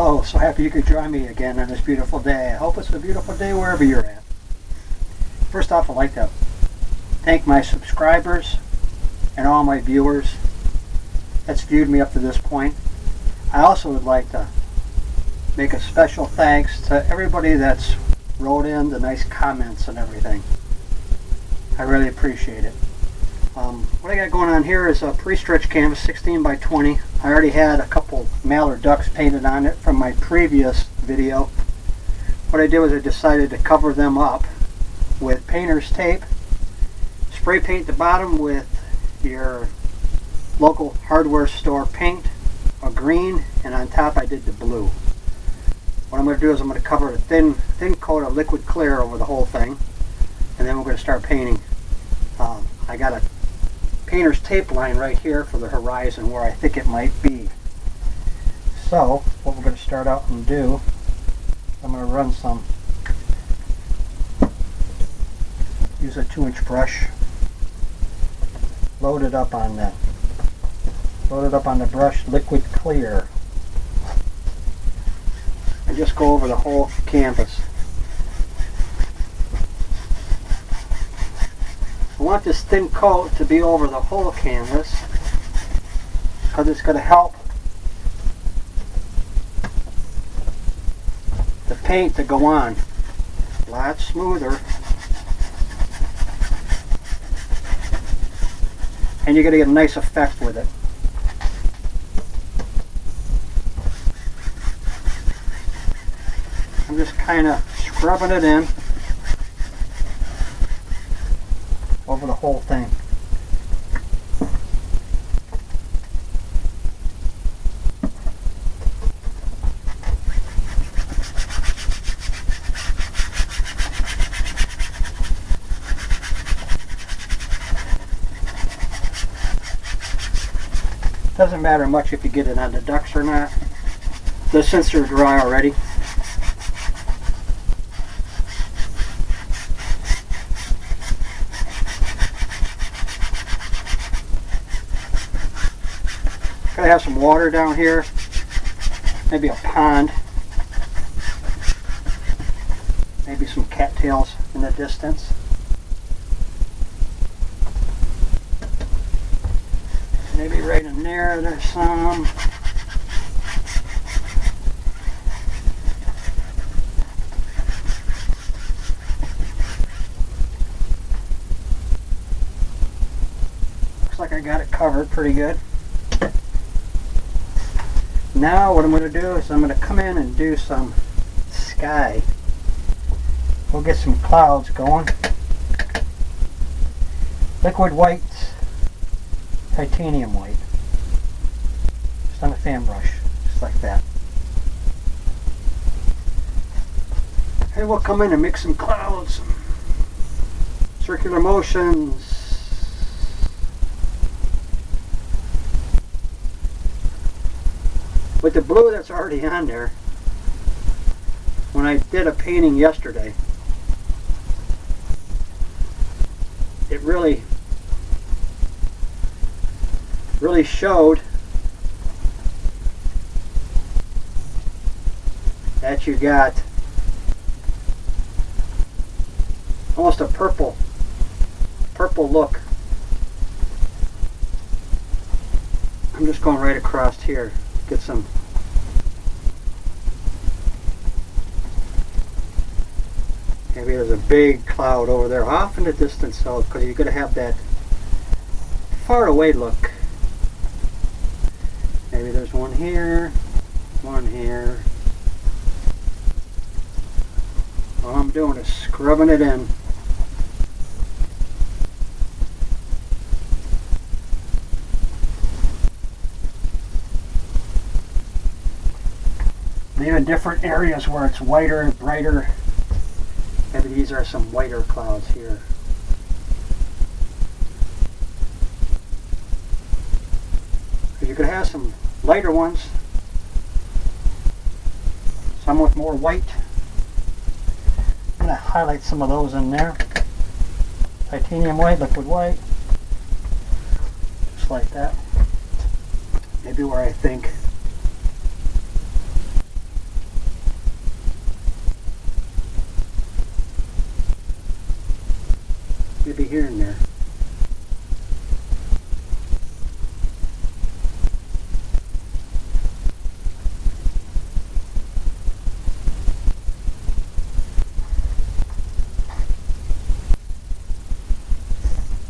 Hello, so happy you could join me again on this beautiful day. I hope it's a beautiful day wherever you're at. First off, I'd like to thank my subscribers and all my viewers that's viewed me up to this point. I also would like to make a special thanks to everybody that's wrote in the nice comments and everything. I really appreciate it. What I got going on here is a pre-stretch canvas, 16 by 20. I already had a couple Mallard ducks painted on it from my previous video. What I did was I decided to cover them up with painter's tape, spray paint the bottom with your local hardware store paint, a green, and on top I did the blue. What I'm going to do is I'm going to cover a thin coat of liquid clear over the whole thing, and then we're going to start painting. I got a painter's tape line right here for the horizon where I think it might be. So what we're going to start out and do, I'm going to run some, use a 2-inch brush, load it up on the brush, liquid clear, and just go over the whole canvas. I want this thin coat to be over the whole canvas because it's going to help the paint to go on a lot smoother, and you're going to get a nice effect with it. I'm just kind of scrubbing it in over the whole thing. Doesn't matter much if you get it on the ducks or not, since they're dry already. I have some water down here, maybe a pond, maybe some cattails in the distance. Maybe right in there's some. Looks like I got it covered pretty good. Now what I'm going to do is I'm going to come in and do some sky. We'll get some clouds going. Liquid white, titanium white. Just on a fan brush, just like that. And we'll come in and mix some clouds. Circular motions. With the blue that's already on there, when I did a painting yesterday, it really showed that you got almost a purple look. I'm just going right across here. Get some maybe there's a big cloud over there off in the distance, so because you're going to have that far away look. Maybe there's one here, one here. All I'm doing is scrubbing it in. Even different areas where it's whiter and brighter. Maybe these are some whiter clouds here. Because you could have some lighter ones, some with more white. I'm going to highlight some of those in there. Titanium white, liquid white, just like that. Maybe where I think maybe here and there.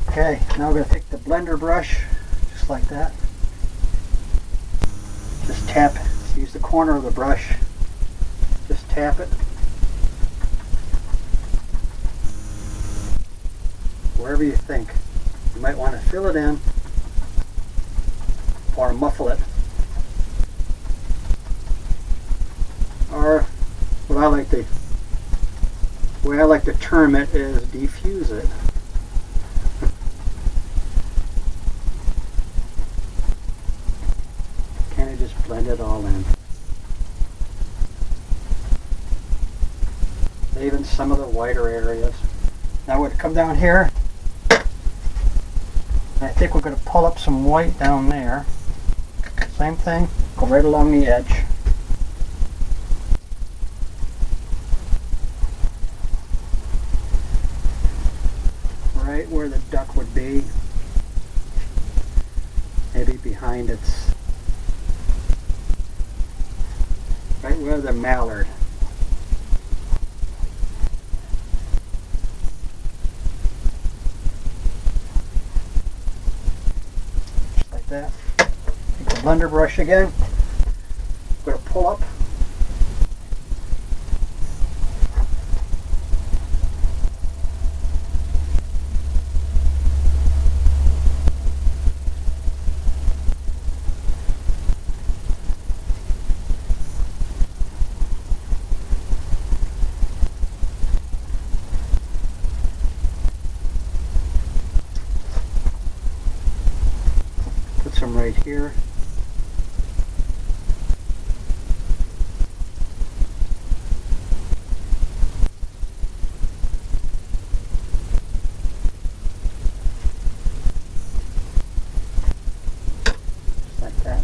Okay, now we're going to take the blender brush, just like that. Just tap it. Use the corner of the brush. Just tap it. Wherever you think. You might want to fill it in or muffle it. Or what I like to, the way I like to term it is diffuse it. Kind of just blend it all in. Even some of the whiter areas. Now we're going to come down here. I think we're going to pull up some white down there. Same thing, go right along the edge. Right where the duck would be. Maybe behind its, right where the mallard. That. Take the blender brush again. I'm going to pull up. Some right here. Just like that.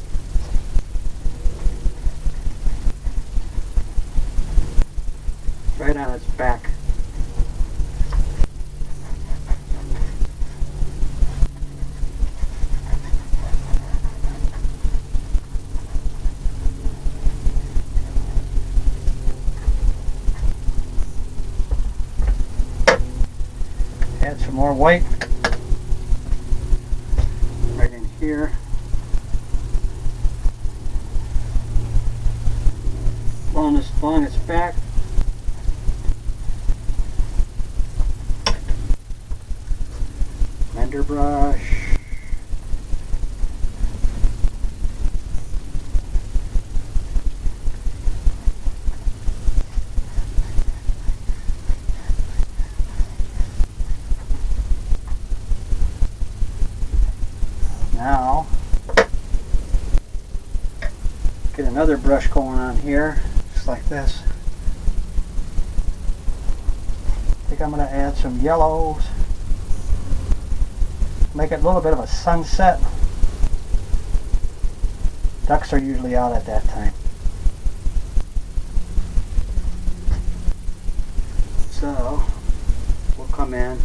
Right on its back. Add some more white right in here. Along its back. Blender brush. Now, get another brush going on here, just like this. I think I'm going to add some yellows. Make it a little bit of a sunset. Ducks are usually out at that time. So, we'll come in.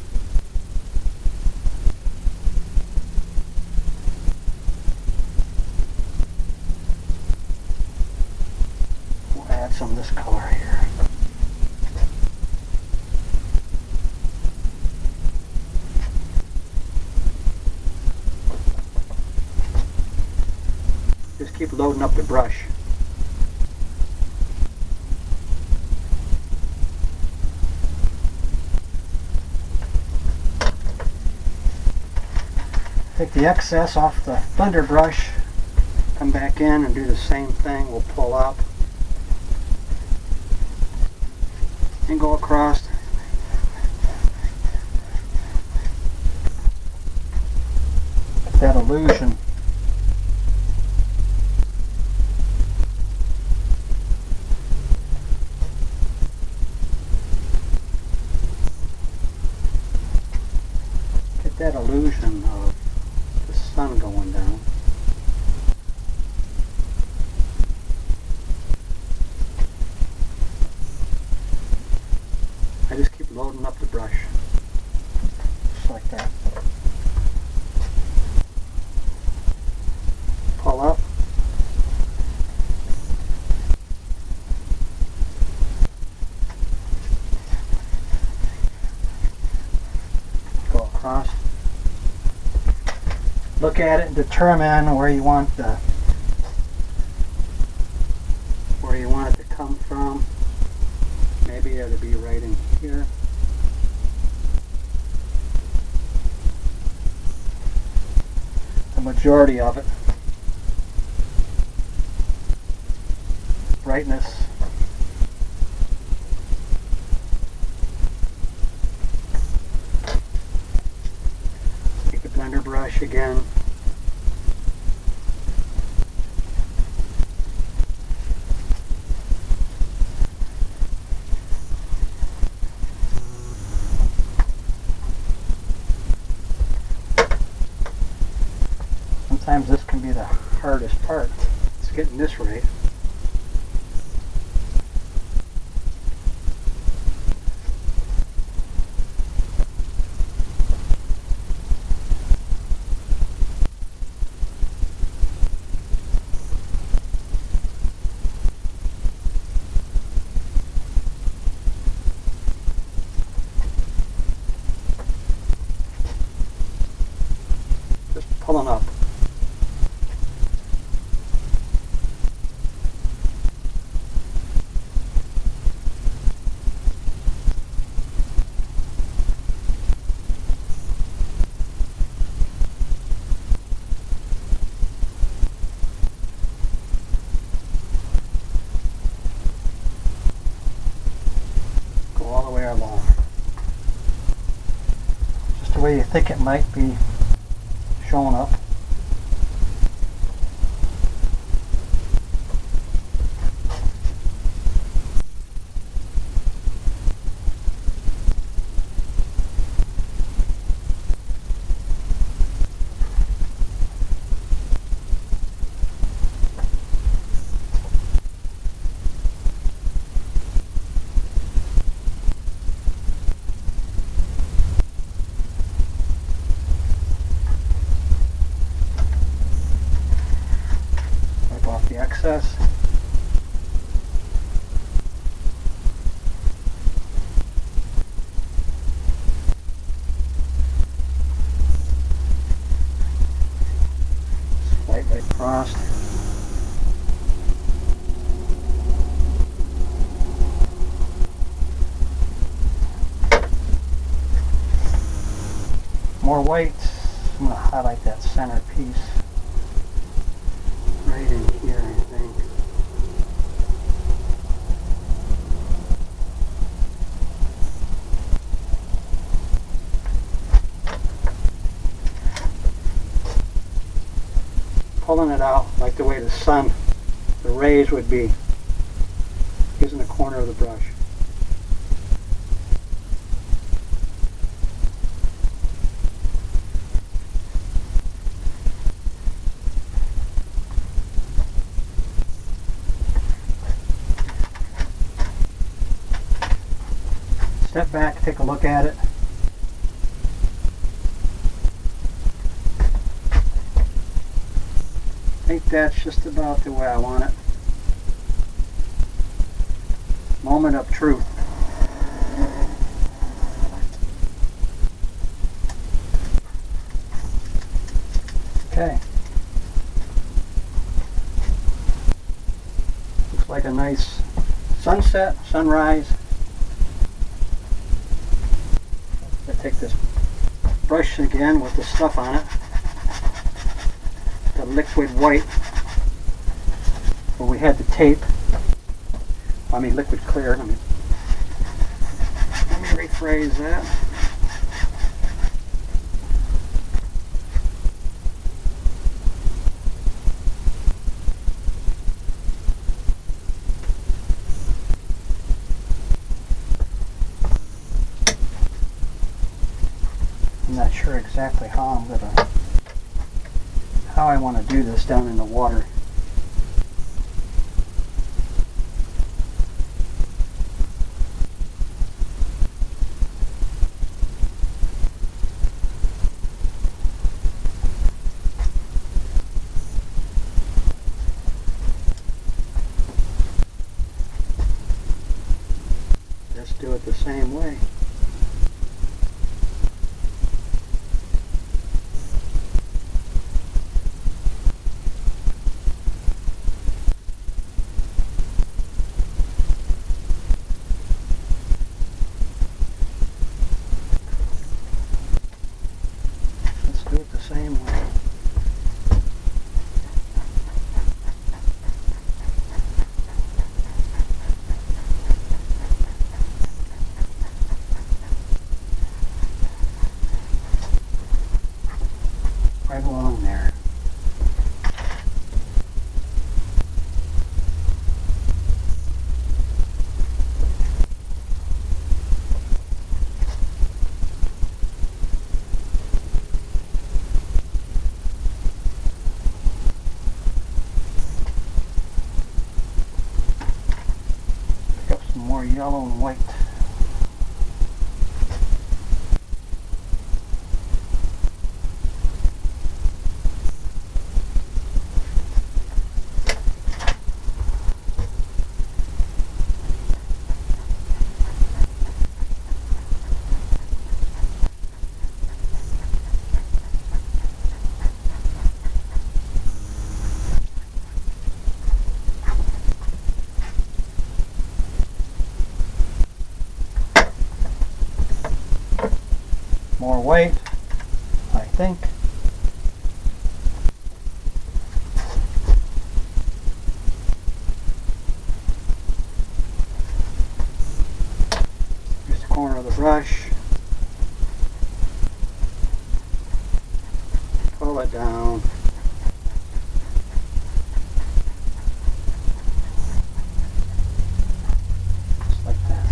Some of this color here. Just keep loading up the brush. Take the excess off the blender brush, come back in and do the same thing. We'll pull up and go across. That illusion. Get that illusion of the sun going down. I just keep loading up the brush. across. Look at it and determine where you want it to come from. Maybe it ought to be right in here. The majority of it. Brightness. Take the blender brush again. Sometimes this can be the hardest part. It's getting this right. Just pulling up. All the way along. Just the way you think it might be showing up. The excess. Slightly crossed. More white. I'm going to highlight that center piece. Right in here, I think. Pulling it out like the way the sun, the rays would be using the corner of the brush. Step back, take a look at it. I think that's just about the way I want it. Moment of truth. Okay. Looks like a nice sunset, sunrise. I take this brush again with the stuff on it, the liquid white, where we had the tape, I mean liquid clear, let me rephrase that. I'm not sure exactly how I want to do this down in the water. Let's do it the same way. right along there. Pick up some more yellow and white. More white, I think. Here's the corner of the brush. Pull it down. Just like that.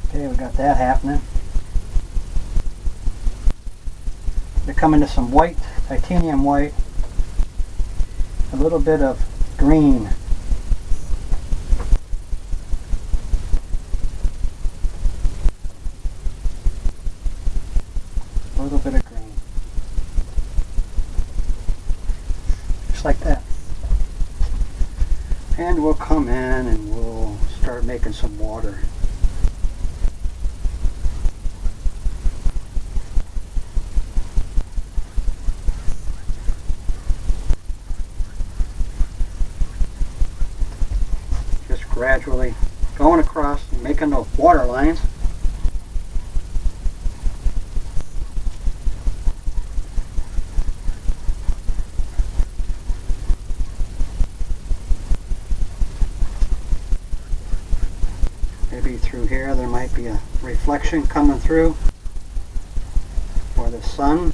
Okay, we got that happening. They're coming to some white, titanium white, a little bit of green. A little bit of green. Just like that. And we'll come in and we'll start making some water. Gradually going across and making those water lines. Maybe through here there might be a reflection coming through, or the sun.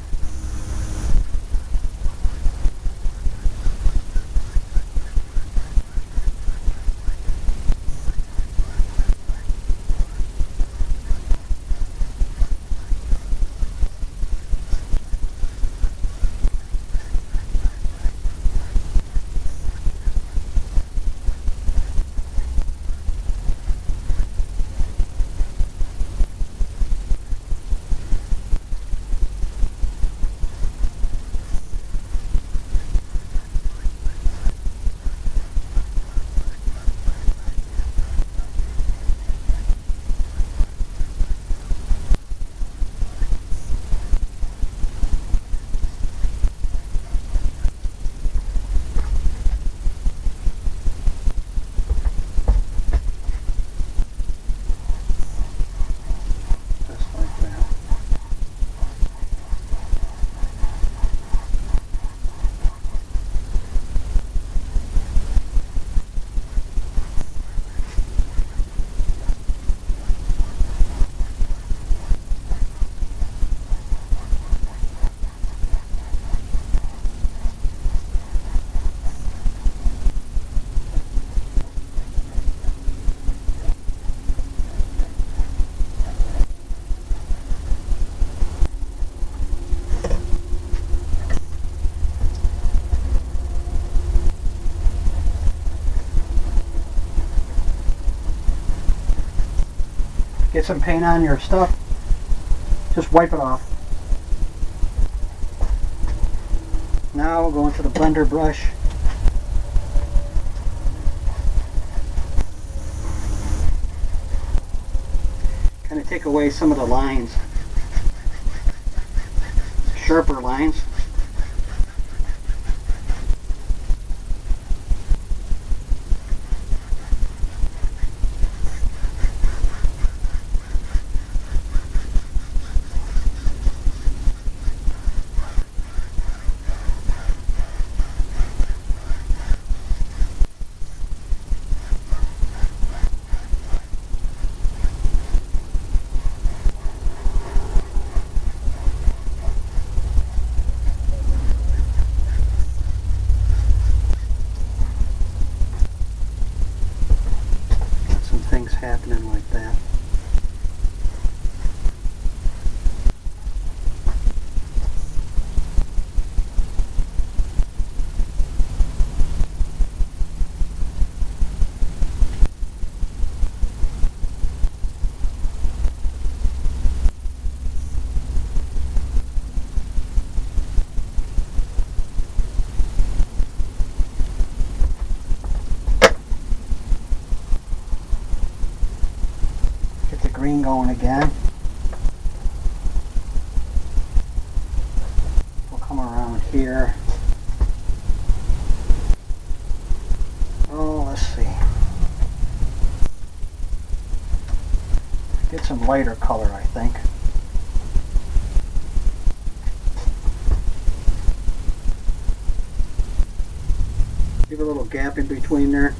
Get some paint on your stuff, just wipe it off. Now we'll go into the blender brush. Kind of take away some of the lines, sharper lines. green going again. We'll come around here. Oh, let's see. Get some lighter color, I think. Give a little gap in between there.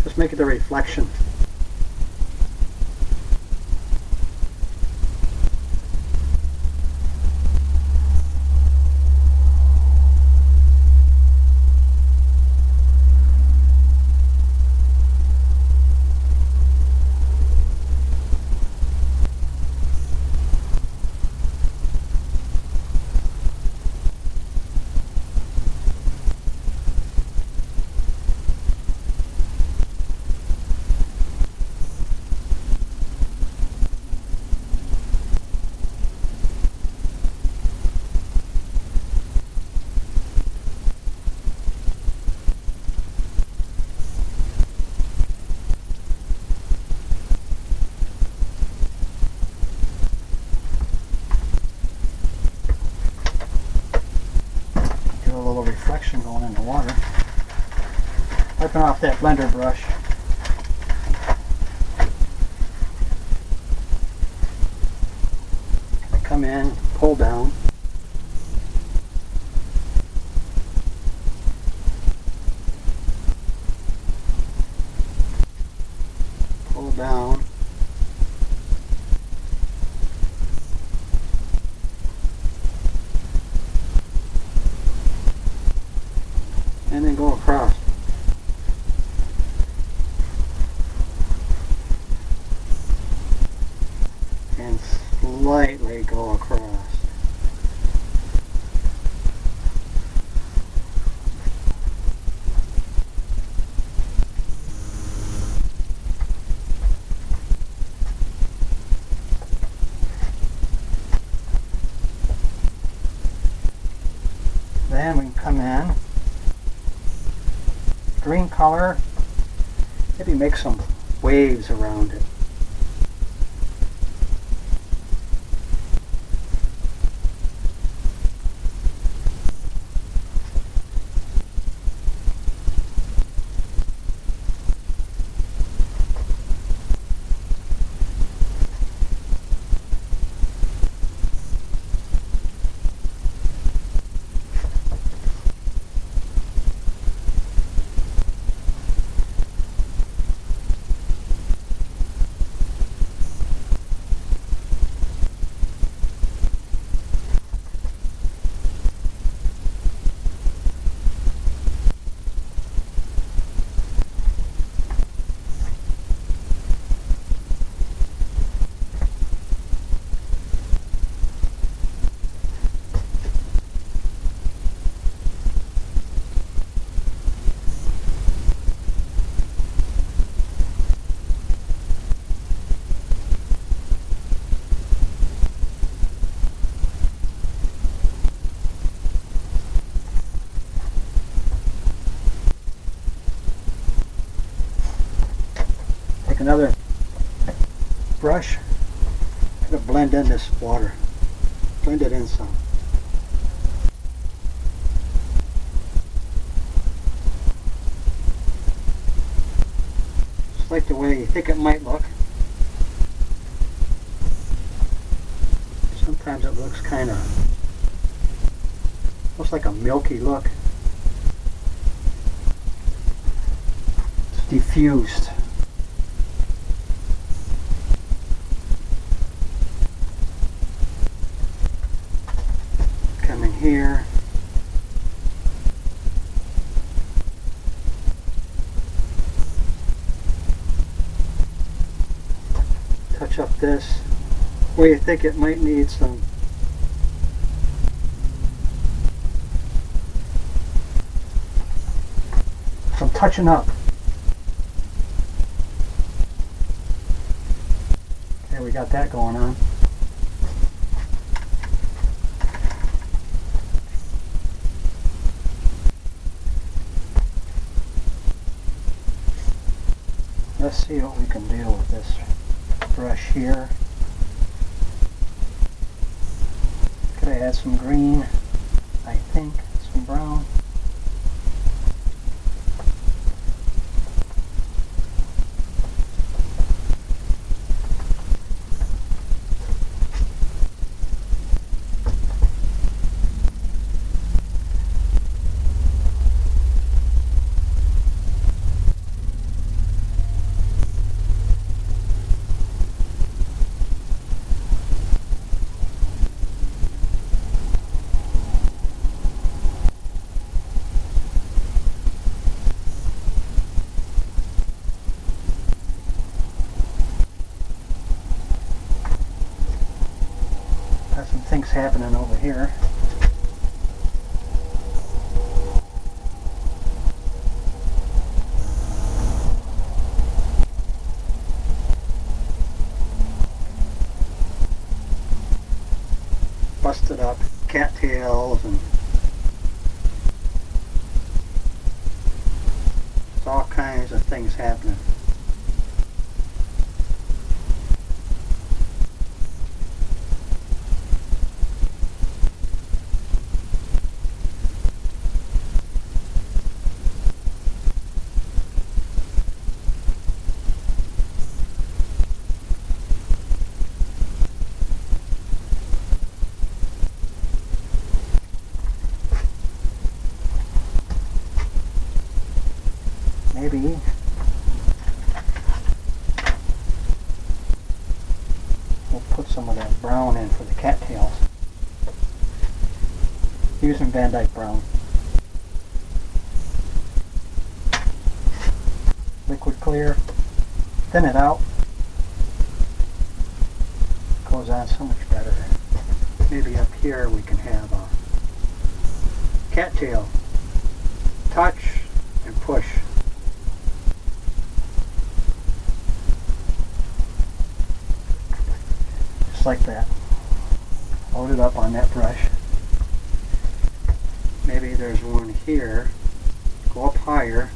Just make it a reflection. Reflection going in the water. Wiping off that blender brush. Come in, pull down. Pull down. And then go across. And slightly go across. Then we can come in. Green color, maybe make some waves around it. Another brush, kind of blend in this water, blend it in some. Just like the way you think it might look. Sometimes it looks kind of, looks like a milky look. It's diffused. Here, touch up this where you think it might need some touching up. got that going on. Let's see what we can do with this brush here. Could I add some green? I think some brown. Got some things happening over here. Busted up cattails and there's all kinds of things happening. Maybe we'll put some of that brown in for the cattails. Using Van Dyke brown. Liquid clear. Thin it out. Goes on so much better. Maybe up here we can have a cattail. Touch and push. Like that. Load it up on that brush. Maybe there's one here. Go up higher.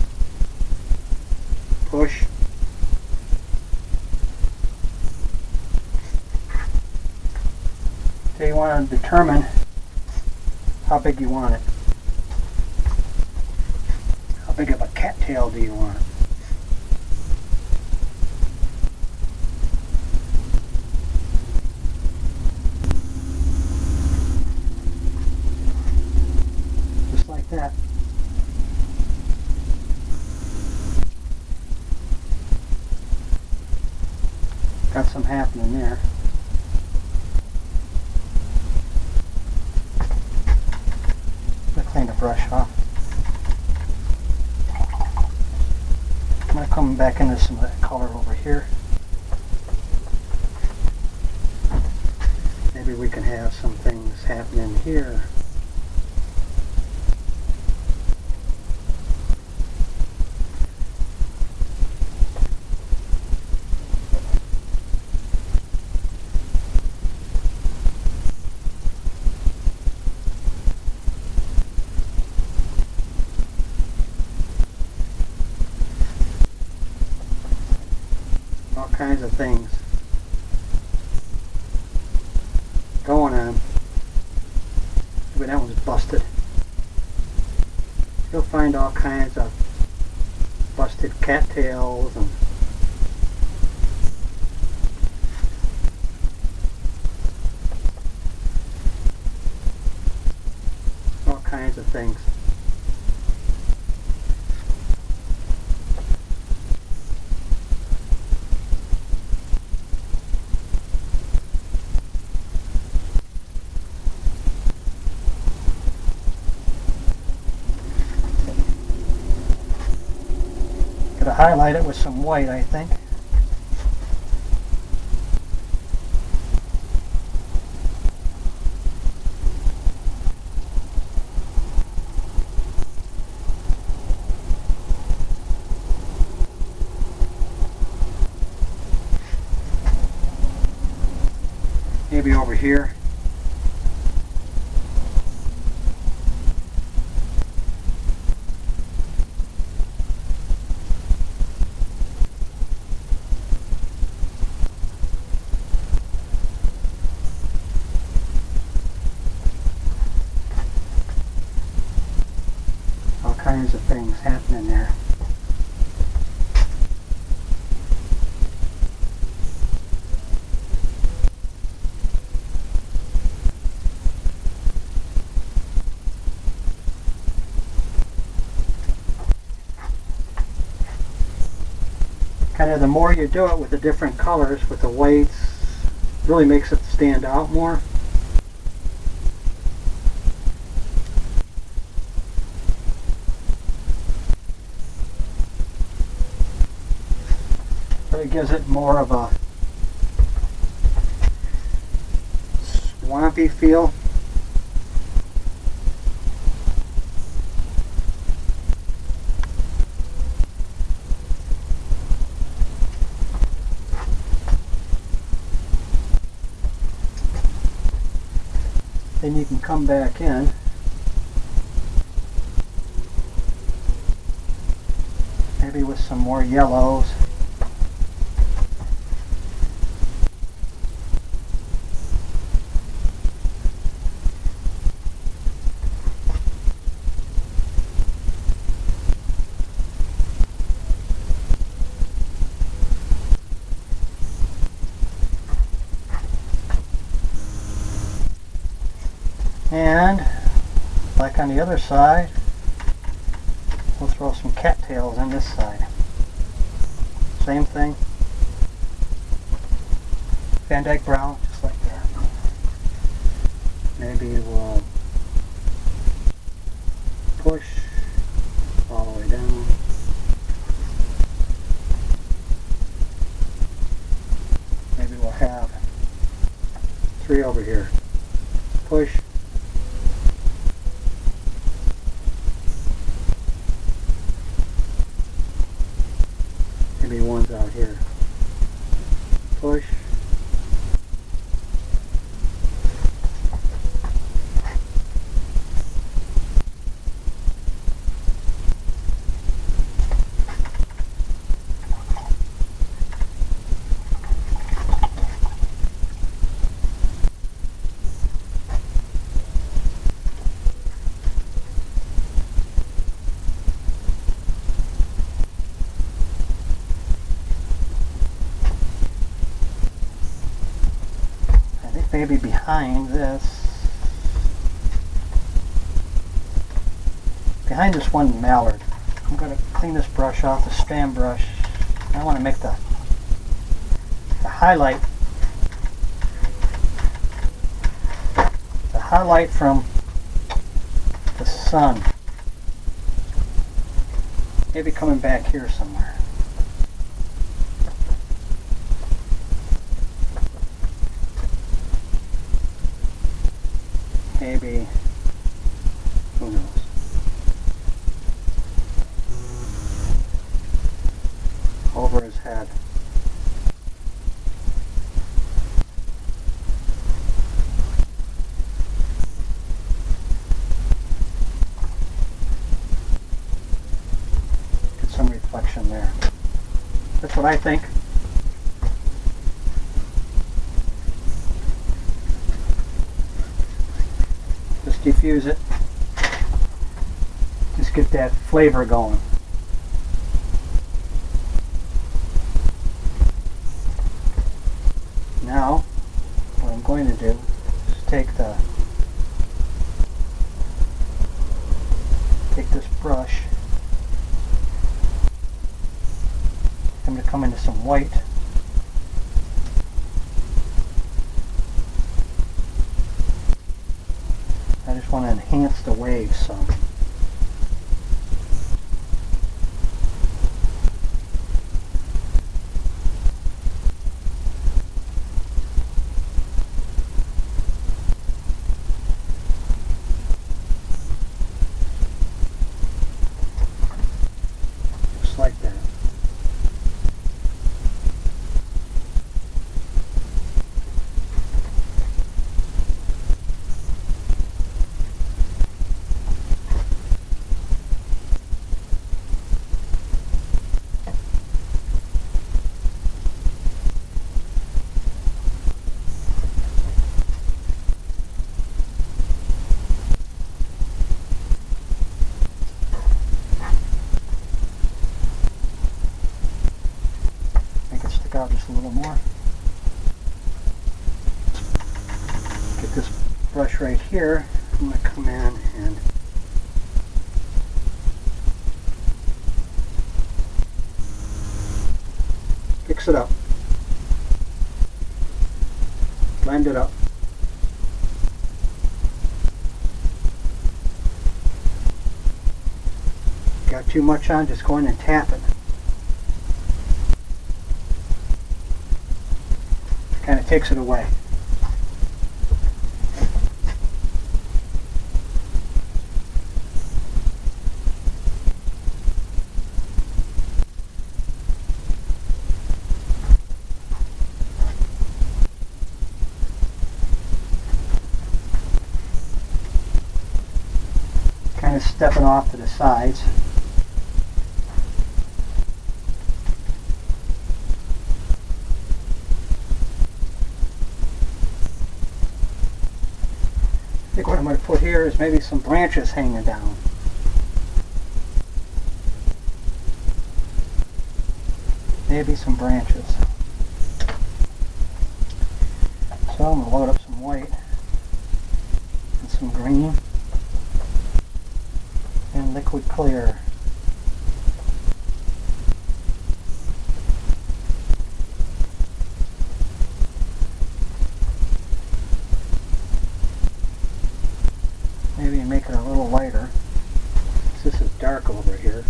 Push. So you want to determine how big you want it. How big of a cattail do you want? That. Got some happening there. Let's clean the brush off. I'm going to come back into some of that color over here. Maybe we can have some things happening here. All kinds of things going on. Maybe that one's busted. You'll find all kinds of busted cattails and all kinds of things. Highlight it with some white, I think. over here. All kinds of things happening there. Kind of the more you do it with the different colors, with the whites, really makes it stand out more. But it gives it more of a swampy feel. Then you can come back in maybe with some more yellows. And like on the other side, we'll throw some cattails on this side. Same thing. Van Dyke brown, just like that. Maybe we'll push all the way down. Maybe we'll have 3 over here. Push. Maybe one's out here. Push. Maybe behind this, behind this one Mallard, I'm going to clean this brush off, the span brush. I want to make the highlight from the sun. Maybe coming back here somewhere. Maybe, who knows? Over his head. Get some reflection there. That's what I think. Just diffuse it. Just get that flavor going. Now, what I'm going to do is take this brush. I'm going to come into some white. I just want to enhance the waves some. Just like that. out just a little more. Get this brush right here. I'm going to come in and fix it up. Blend it up. Got too much on, just go in and tap it. Kind of takes it away. Kind of stepping off to the sides. I think what I'm going to put here is maybe some branches hanging down. Maybe some branches. So I'm going to load up some white and some green and liquid clear. Maybe make it a little lighter. This is dark over here.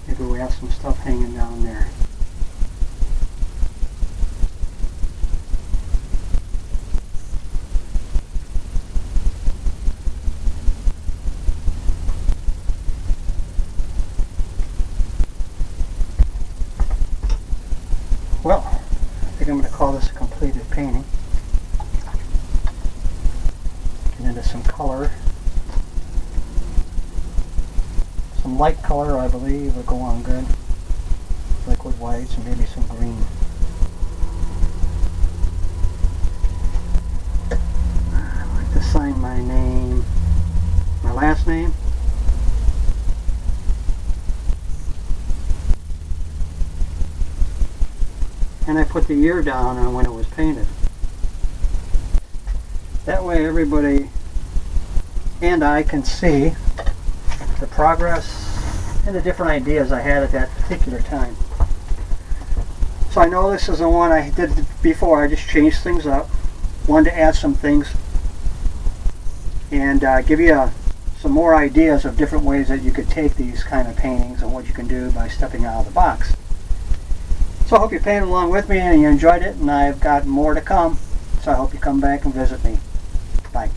Maybe we have some stuff hanging down there. Well, I think I'm going to call this a completed painting. Get into some color. Some light color, I believe, will go on good. Liquid whites and maybe some green. I'd like to sign my name, my last name. And I put the year down on when it was painted. That way everybody and I can see the progress and the different ideas I had at that particular time. So I know this is the one I did before. I just changed things up. Wanted to add some things and give you some more ideas of different ways that you could take these kind of paintings and what you can do by stepping out of the box. So I hope you painted along with me and you enjoyed it, and I've got more to come. So I hope you come back and visit me. Bye.